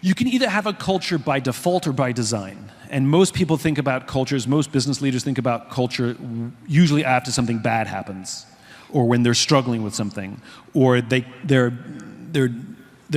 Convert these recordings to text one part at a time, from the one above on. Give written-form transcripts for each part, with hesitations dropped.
You can either have a culture by default or by design. And most people think about cultures, most business leaders think about culture usually after something bad happens, or when they're struggling with something, or they're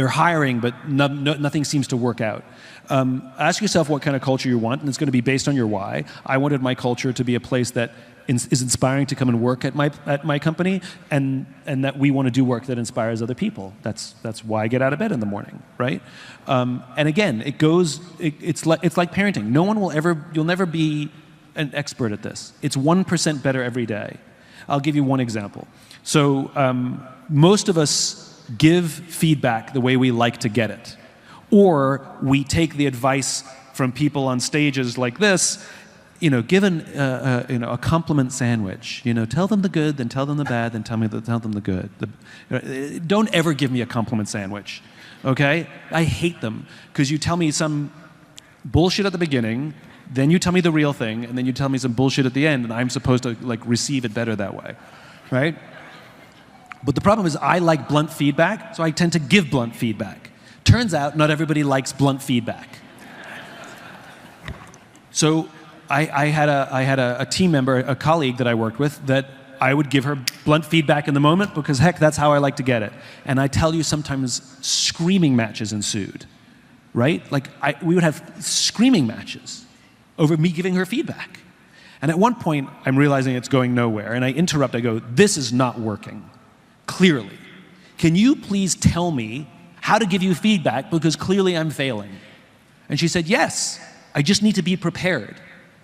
hiring but nothing seems to work out. Ask yourself what kind of culture you want, and it's going to be based on your why. I wanted my culture to be a place that is inspiring to come and work at my company, and that we want to do work that inspires other people. That's why I get out of bed in the morning, right? And again, it's like parenting. You'll never be an expert at this. It's 1% better every day. I'll give you one example. So most of us give feedback the way we like to get it, or we take the advice from people on stages like this. Give a compliment sandwich. Tell them the good, then tell them the bad, then tell them the good. Don't ever give me a compliment sandwich, okay? I hate them, because you tell me some bullshit at the beginning, then you tell me the real thing, and then you tell me some bullshit at the end, and I'm supposed to receive it better that way, right? But the problem is I like blunt feedback, so I tend to give blunt feedback. Turns out not everybody likes blunt feedback. So I had a team member, a colleague that I worked with, that I would give her blunt feedback in the moment because, heck, that's how I like to get it. And I tell you, sometimes screaming matches ensued, right? We would have screaming matches over me giving her feedback. And at one point, I'm realizing it's going nowhere, and I interrupt. I go, "This is not working, clearly. Can you please tell me how to give you feedback, because clearly I'm failing?" And she said, "Yes, I just need to be prepared.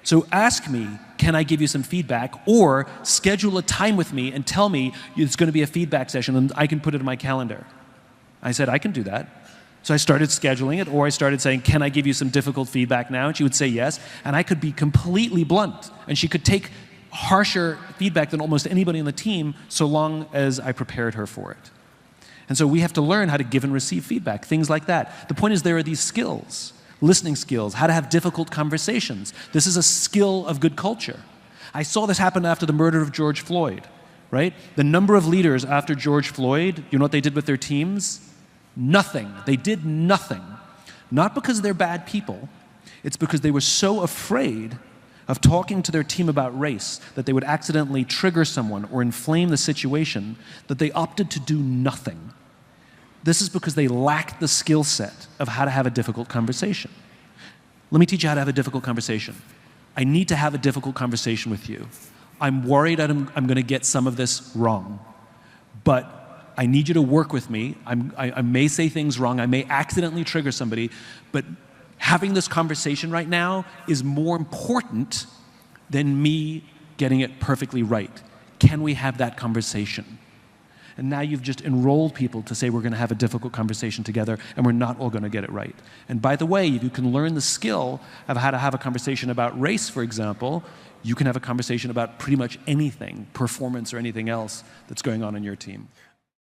So ask me, can I give you some feedback, or schedule a time with me and tell me it's going to be a feedback session and I can put it in my calendar." I said, "I can do that." So I started scheduling it, or I started saying, "Can I give you some difficult feedback now?" And she would say yes, and I could be completely blunt, and she could take harsher feedback than almost anybody on the team, so long as I prepared her for it. And so we have to learn how to give and receive feedback, things like that. The point is, there are these skills. Listening skills, how to have difficult conversations. This is a skill of good culture. I saw this happen after the murder of George Floyd, right? The number of leaders after George Floyd, you know what they did with their teams? Nothing. They did nothing. Not because they're bad people. It's because they were so afraid of talking to their team about race that they would accidentally trigger someone or inflame the situation that they opted to do nothing. This is because they lacked the skill set of how to have a difficult conversation. Let me teach you how to have a difficult conversation. I need to have a difficult conversation with you. I'm worried I'm going to get some of this wrong, but I need you to work with me. I may say things wrong. I may accidentally trigger somebody, but having this conversation right now is more important than me getting it perfectly right. Can we have that conversation? And now you've just enrolled people to say we're going to have a difficult conversation together, and we're not all going to get it right. And by the way, if you can learn the skill of how to have a conversation about race, for example, you can have a conversation about pretty much anything, performance or anything else that's going on in your team.